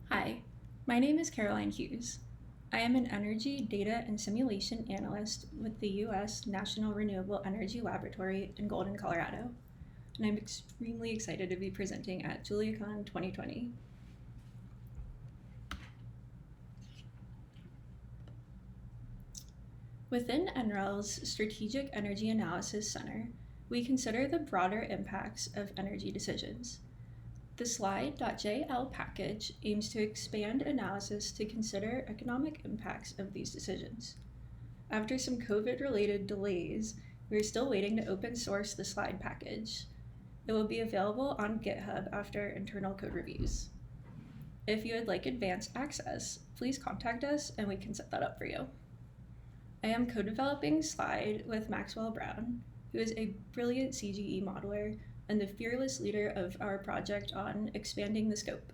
Hi, my name is Caroline Hughes. I am an energy data and simulation analyst with the U.S. National Renewable Energy Laboratory in Golden, Colorado, and I'm extremely excited to be presenting at JuliaCon 2020. Within NREL's Strategic Energy Analysis Center, we consider the broader impacts of energy decisions. The slide.jl package aims to expand analysis to consider economic impacts of these decisions. After some COVID-related delays, we're still waiting to open source the slide package. It will be available on GitHub after internal code reviews. If you would like advanced access, please contact us and we can set that up for you. I am co-developing Slide with Maxwell Brown, who is a brilliant CGE modeler and the fearless leader of our project on Expanding the Scope,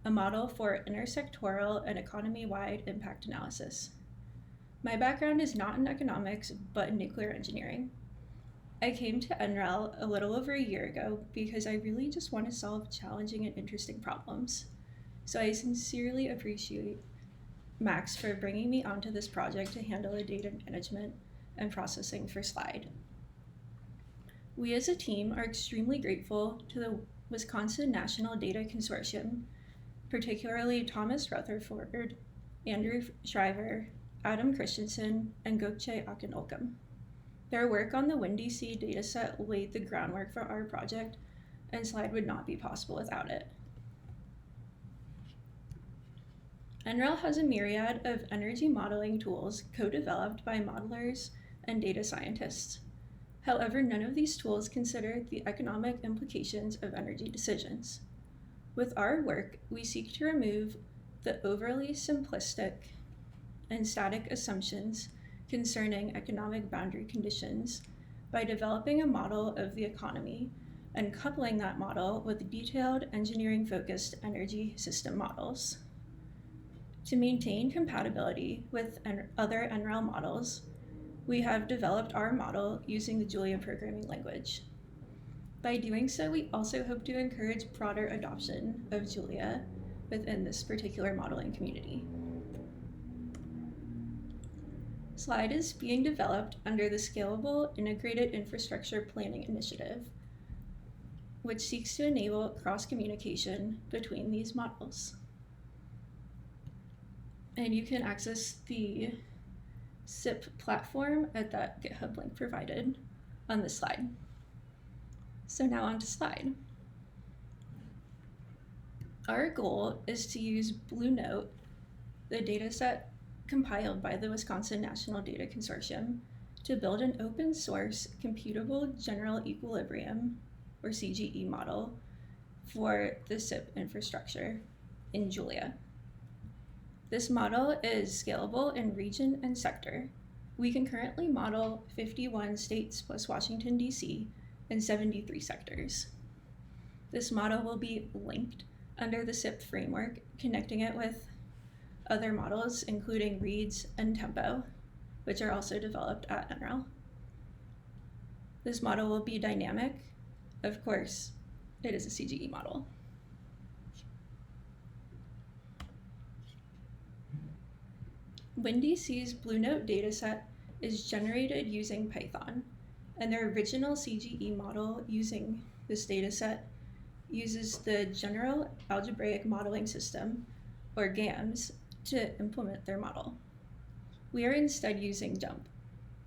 a model for intersectoral and economy-wide impact analysis. My background is not in economics, but in nuclear engineering. I came to NREL a little over a year ago because I really just want to solve challenging and interesting problems. So I sincerely appreciate Max for bringing me onto this project to handle the data management and processing for Slide. We as a team are extremely grateful to the Wisconsin National Data Consortium, particularly Thomas Rutherford, Andrew Shriver, Adam Christensen, and Gökçe Akınolkum. Their work on the WinDC dataset laid the groundwork for our project, and Slide would not be possible without it. NREL has a myriad of energy modeling tools co-developed by modelers and data scientists. However, none of these tools consider the economic implications of energy decisions. With our work, we seek to remove the overly simplistic and static assumptions concerning economic boundary conditions by developing a model of the economy and coupling that model with detailed engineering-focused energy system models. To maintain compatibility with other NREL models, we have developed our model using the Julia programming language. By doing so, we also hope to encourage broader adoption of Julia within this particular modeling community. Slide is being developed under the Scalable Integrated Infrastructure Planning Initiative, which seeks to enable cross-communication between these models. And you can access the SIP platform at that GitHub link provided on this slide. So now on to Slide. Our goal is to use Blue Note, the dataset compiled by the Wisconsin National Data Consortium, to build an open source computable general equilibrium, or CGE model, for the SIP infrastructure in Julia. This model is scalable in region and sector. We can currently model 51 states plus Washington, D.C., and 73 sectors. This model will be linked under the SIP framework, connecting it with other models, including READS and Tempo, which are also developed at NREL. This model will be dynamic. Of course, it is a CGE model. WinDC's Blue Note dataset is generated using Python, and their original CGE model using this dataset uses the General Algebraic Modeling System, or GAMS, to implement their model. We are instead using JMP.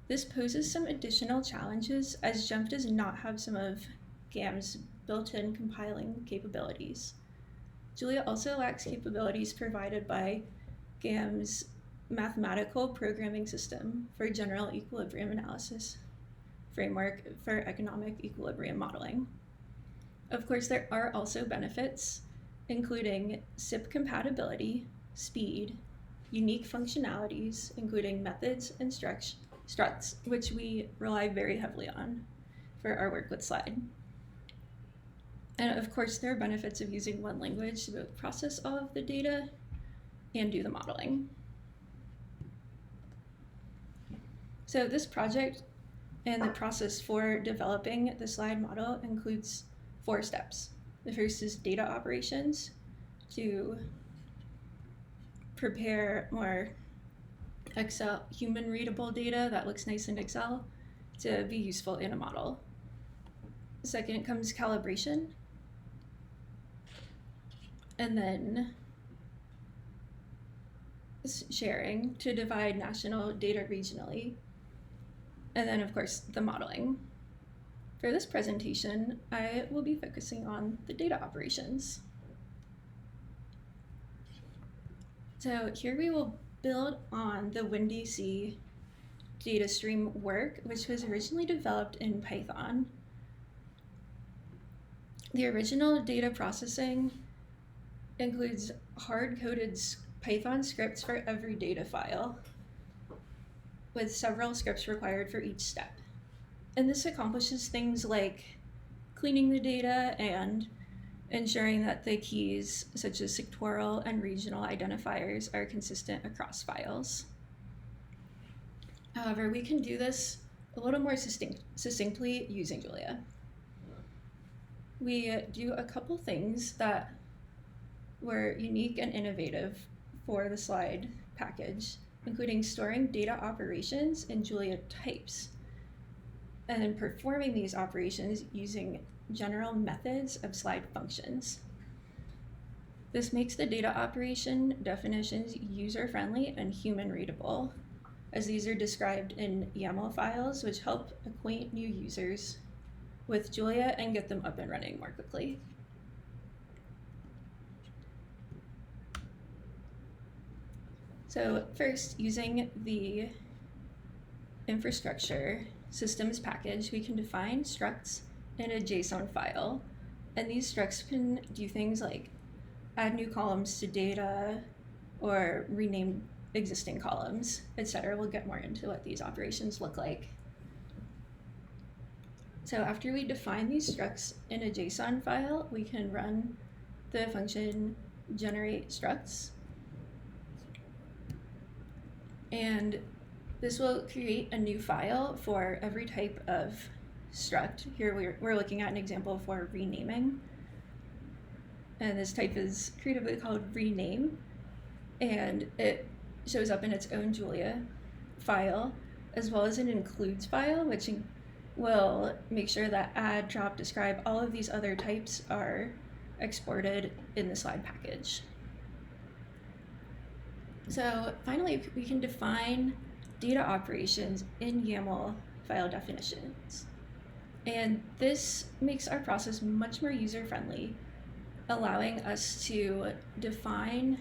This poses some additional challenges as JMP does not have some of GAMS' built-in compiling capabilities. Julia also lacks capabilities provided by GAMS' mathematical programming system for general equilibrium analysis framework for economic equilibrium modeling. Of course, there are also benefits, including SIP compatibility, speed, unique functionalities, including methods and structs, which we rely very heavily on, for our work with slide. And of course, there are benefits of using one language to both process all of the data and do the modeling. So this project and the process for developing the slide model includes 4 steps. The first is data operations, to prepare more Excel human readable data that looks nice in Excel to be useful in a model. Second comes calibration, and then sharing to divide national data regionally, and then of course the modeling. For this presentation, I will be focusing on the data operations. So here we will build on the WinDC data stream work, which was originally developed in Python. The original data processing includes hard-coded Python scripts for every data file, with several scripts required for each step. And this accomplishes things like cleaning the data and ensuring that the keys, such as sectoral and regional identifiers, are consistent across files. However, we can do this a little more succinctly using Julia. We do a couple things that were unique and innovative for the slide package, including storing data operations in Julia types, and then performing these operations using general methods of slide functions. This makes the data operation definitions user-friendly and human-readable, as these are described in YAML files, which help acquaint new users with Julia and get them up and running more quickly. So first, using the infrastructure systems package, we can define structs in a JSON file. And these structs can do things like add new columns to data or rename existing columns, etc. We'll get more into what these operations look like. So after we define these structs in a JSON file, we can run the function generate structs. And this will create a new file for every type of struct. Here we're looking at an example for renaming. And this type is creatively called rename. And it shows up in its own Julia file, as well as an includes file, which will make sure that add, drop, describe, all of these other types are exported in the slide package. So finally, we can define data operations in YAML file definitions. And this makes our process much more user-friendly, allowing us to define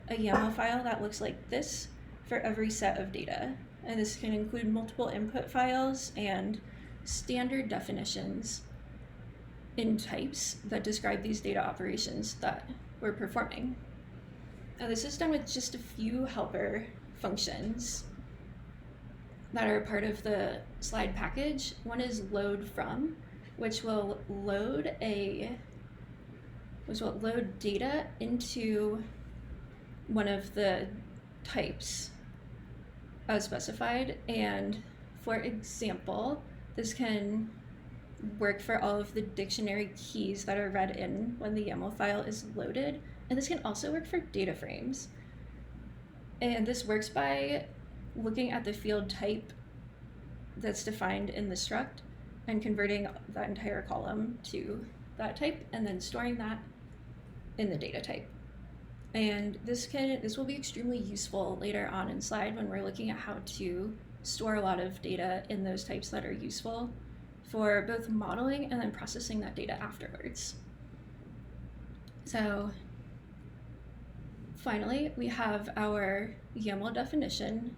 a YAML file that looks like this for every set of data. And this can include multiple input files and standard definitions in types that describe these data operations that we're performing. Now, this is done with just a few helper functions that are part of the slide package. One is load from, which will load data into one of the types as specified. And for example, this can work for all of the dictionary keys that are read in when the YAML file is loaded. And this can also work for data frames. And this works by looking at the field type that's defined in the struct and converting that entire column to that type and then storing that in the data type. And this will be extremely useful later on in slide when we're looking at how to store a lot of data in those types that are useful for both modeling and then processing that data afterwards. So finally, we have our YAML definition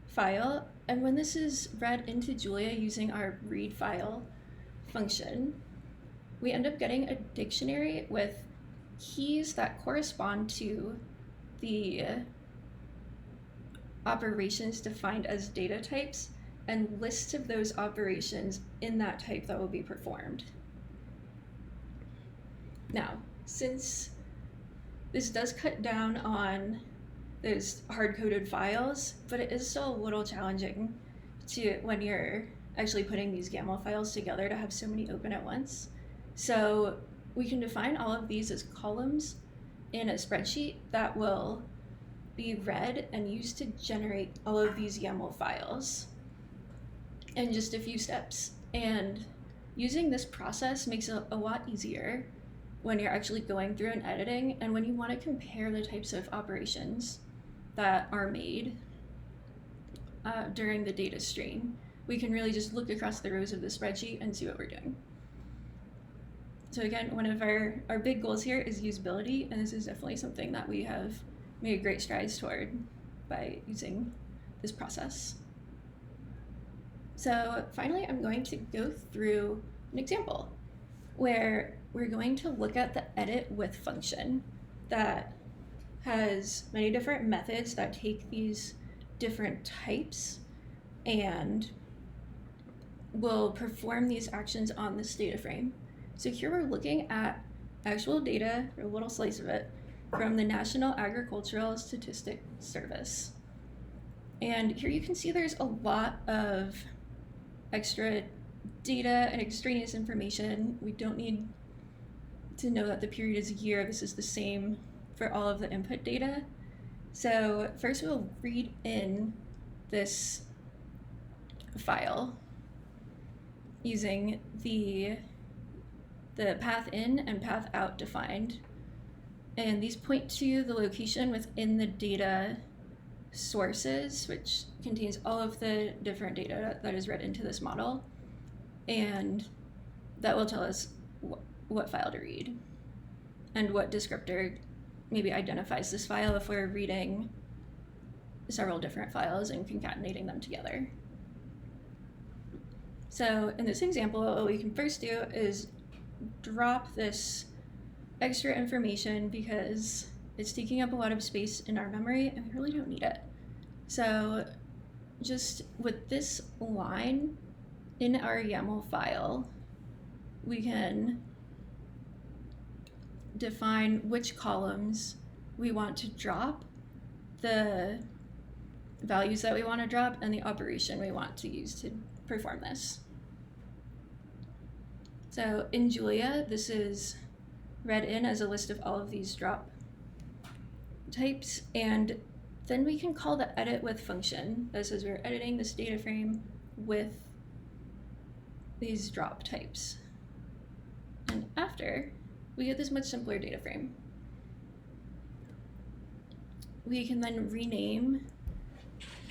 file, and when this is read into Julia using our read file function, we end up getting a dictionary with keys that correspond to the operations defined as data types and lists of those operations in that type that will be performed. Now, since this does cut down on those hard-coded files, but it is still a little challenging when you're actually putting these YAML files together to have so many open at once. So we can define all of these as columns in a spreadsheet that will be read and used to generate all of these YAML files in just a few steps. And using this process makes it a lot easier when you're actually going through and editing, and when you want to compare the types of operations that are made during the data stream. We can really just look across the rows of the spreadsheet and see what we're doing. So again, one of our big goals here is usability, and this is definitely something that we have made great strides toward by using this process. So finally, I'm going to go through an example where we're going to look at the edit with function that has many different methods that take these different types and will perform these actions on this data frame. So here we're looking at actual data, or a little slice of it, from the National Agricultural Statistics Service. And here you can see there's a lot of extra data and extraneous information. We don't need to know that the period is a year. This is the same for all of the input data. So first we'll read in this file using the path in and path out defined. And these point to the location within the data sources, which contains all of the different data that is read into this model. And that will tell us what file to read and what descriptor maybe identifies this file if we're reading several different files and concatenating them together. So in this example, what we can first do is drop this extra information because it's taking up a lot of space in our memory and we really don't need it. So just with this line in our YAML file, we can define which columns we want to drop, the values that we want to drop, and the operation we want to use to perform this. So in Julia, this is read in as a list of all of these drop types, and then we can call the edit with function that says we're editing this data frame with these drop types. And after, we get this much simpler data frame. We can then rename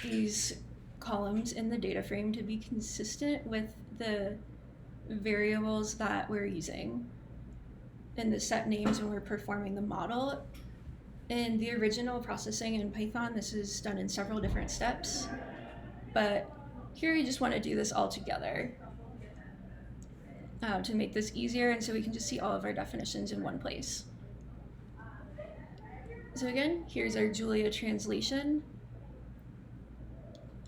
these columns in the data frame to be consistent with the variables that we're using in the set names when we're performing the model. In the original processing in Python, this is done in several different steps, but here we just want to do this all together to make this easier, and so we can just see all of our definitions in one place. So again, here's our Julia translation,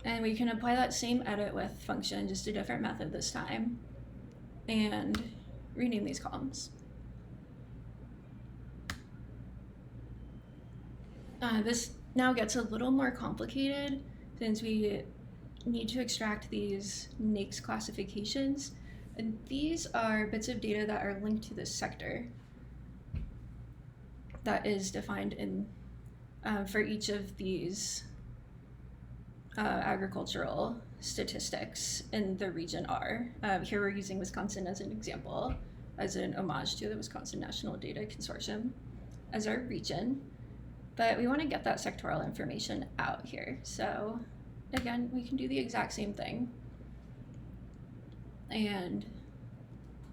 and we can apply that same edit with function, just a different method this time, and rename these columns. This now gets a little more complicated since we need to extract these NAICS classifications. And these are bits of data that are linked to this sector that is defined in for each of these agricultural statistics in the region R. Here we're using Wisconsin as an example, as an homage to the Wisconsin National Data Consortium as our region. But we want to get that sectoral information out here. So again, we can do the exact same thing. And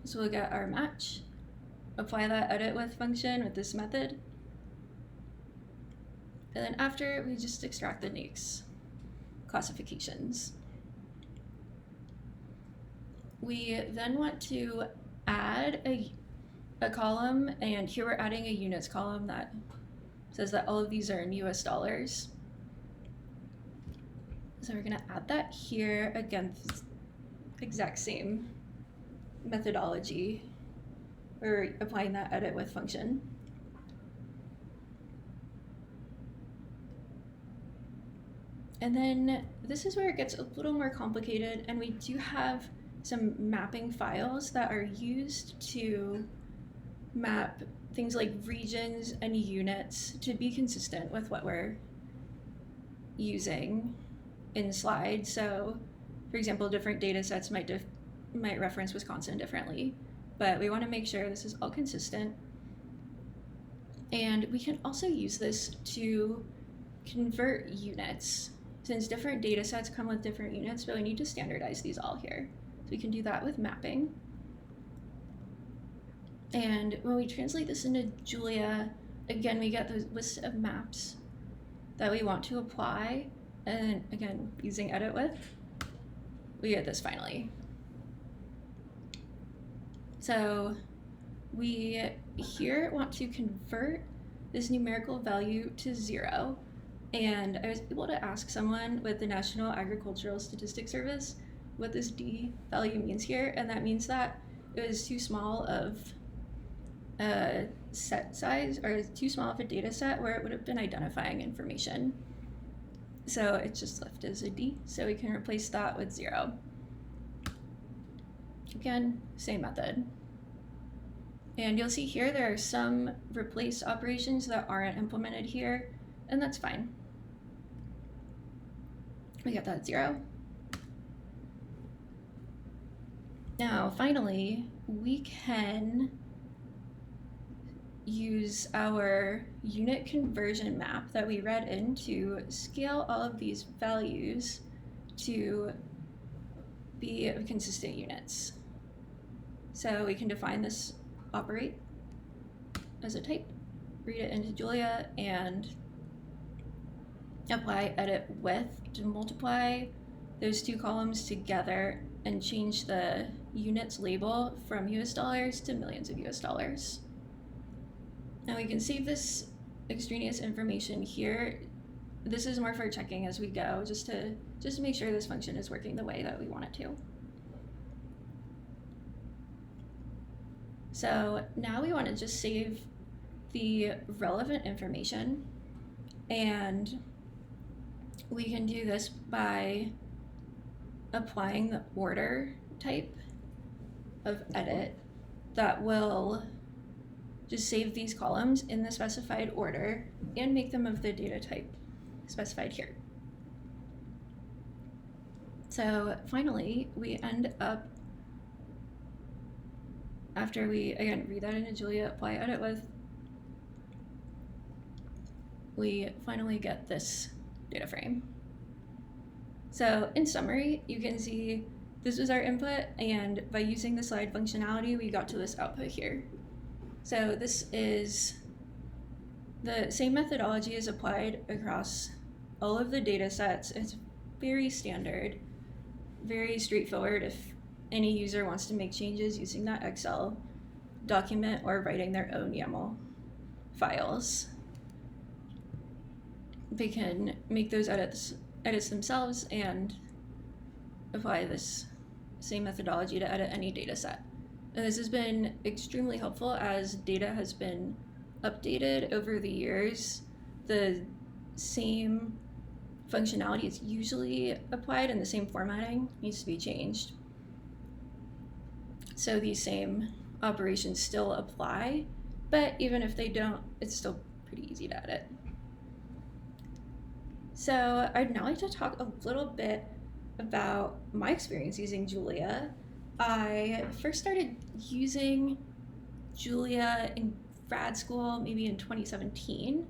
so we'll get our match, apply that edit with function with this method. And then after, we just extract the NAICS classifications. We then want to add a column, and here we're adding a units column that says that all of these are in US dollars. So we're gonna add that here. Again, exact same methodology. We're applying that edit with function. And then this is where it gets a little more complicated, and we do have some mapping files that are used to map things like regions and units to be consistent with what we're using in slide. So, for example, different data sets might reference Wisconsin differently, but we want to make sure this is all consistent. And we can also use this to convert units. Since different data sets come with different units, but we need to standardize these all here. So we can do that with mapping. And when we translate this into Julia, again, we get the list of maps that we want to apply. And again, using edit with, we get this finally. So we here want to convert this numerical value to 0. And I was able to ask someone with the National Agricultural Statistics Service what this D value means here, and that means that it was too small of a set size, or too small of a data set where it would have been identifying information. So it's just left as a D, so we can replace that with 0. Again, same method. And you'll see here there are some replace operations that aren't implemented here, and that's fine. We got that 0. Now, finally, we can use our unit conversion map that we read in to scale all of these values to be consistent units. So we can define this operate as a type, read it into Julia, and apply edit with to multiply those two columns together and change the units label from US dollars to millions of US dollars. Now we can save this extraneous information here. This is more for checking as we go, just to make sure this function is working the way that we want it to. So now we want to just save the relevant information, and we can do this by applying the order type of edit that will just save these columns in the specified order and make them of the data type specified here. So finally, we end up, after we, again, read that into Julia, apply edit with, we finally get this data frame. So in summary, you can see this was our input, and by using the slide functionality, we got to this output here. So this is the same methodology is applied across all of the data sets. It's very standard, very straightforward if any user wants to make changes using that Excel document or writing their own YAML files. They can make those edits themselves and apply this same methodology to edit any data set. And this has been extremely helpful as data has been updated over the years. The same functionality is usually applied and the same formatting needs to be changed. So these same operations still apply, but even if they don't, it's still pretty easy to edit. So I'd now like to talk a little bit about my experience using Julia. I first started using Julia in grad school, maybe in 2017,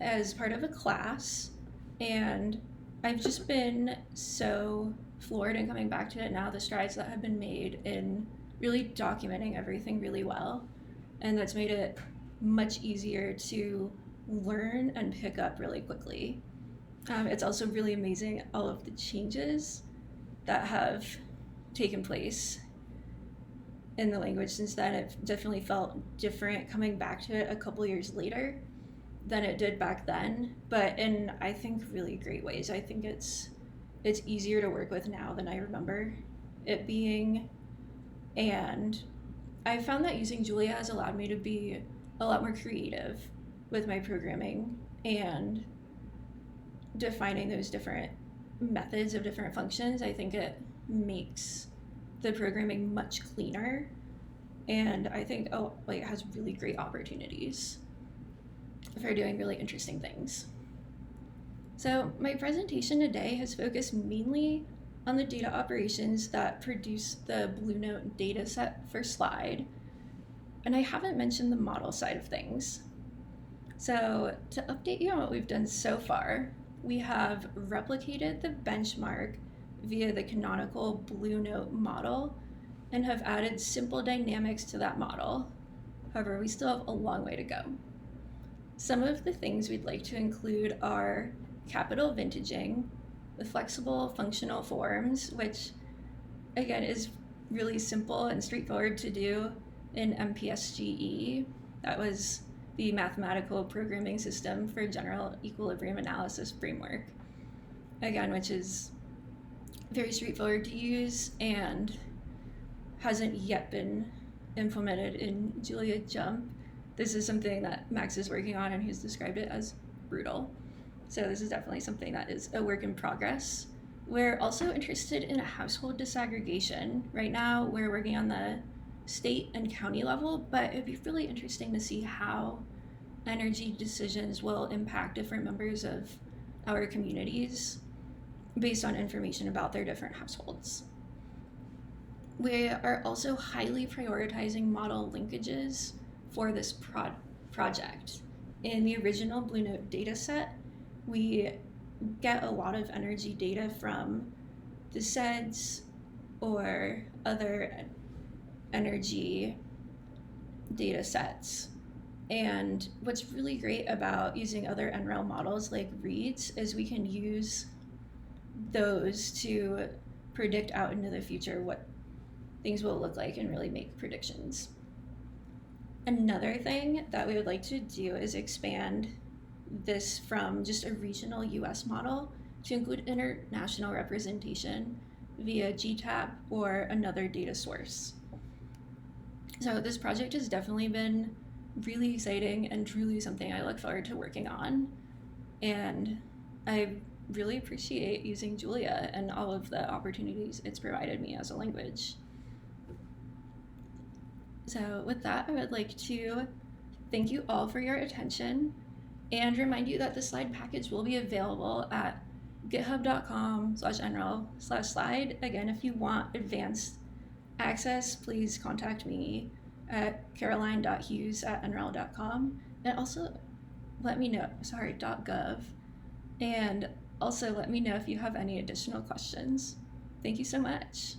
as part of a class, and I've just been so floored and coming back to it now, the strides that have been made in really documenting everything really well, and that's made it much easier to learn and pick up really quickly. It's also really amazing all of the changes that have taken place in the language since then. It definitely felt different coming back to it a couple years later than it did back then, but in, I think, really great ways. I think it's it's easier to work with now than I remember it being. And I found that using Julia has allowed me to be a lot more creative with my programming and defining those different methods of different functions. I think it makes the programming much cleaner, and I think it has really great opportunities for doing really interesting things. So my presentation today has focused mainly on the data operations that produce the Blue Note data set for slide, and I haven't mentioned the model side of things. So to update you on what we've done so far, we have replicated the benchmark via the canonical Blue Note model and have added simple dynamics to that model. However, we still have a long way to go. Some of the things we'd like to include are capital vintaging, the flexible functional forms, which again is really simple and straightforward to do in MPSGE. That was the mathematical programming system for general equilibrium analysis framework, again, which is very straightforward to use and hasn't yet been implemented in JuliaJump. This is something that Max is working on, and he's described it as brutal. So this is definitely something that is a work in progress. We're also interested in a household disaggregation. Right now, we're working on the state and county level, but it'd be really interesting to see how energy decisions will impact different members of our communities based on information about their different households. We are also highly prioritizing model linkages for this project. In the original Blue Note data set, we get a lot of energy data from the SEDS or other energy data sets. And what's really great about using other NREL models like reads is we can use those to predict out into the future what things will look like and really make predictions. Another thing that we would like to do is expand this from just a regional US model to include international representation via GTAP or another data source. So this project has definitely been really exciting and truly something I look forward to working on. And I really appreciate using Julia and all of the opportunities it's provided me as a language. So with that, I would like to thank you all for your attention and remind you that the slide package will be available at github.com/nrel/slide. Again, if you want advanced access, please contact me at caroline.hughes@nrel.com, and also let me know, .gov, and also let me know if you have any additional questions. Thank you so much.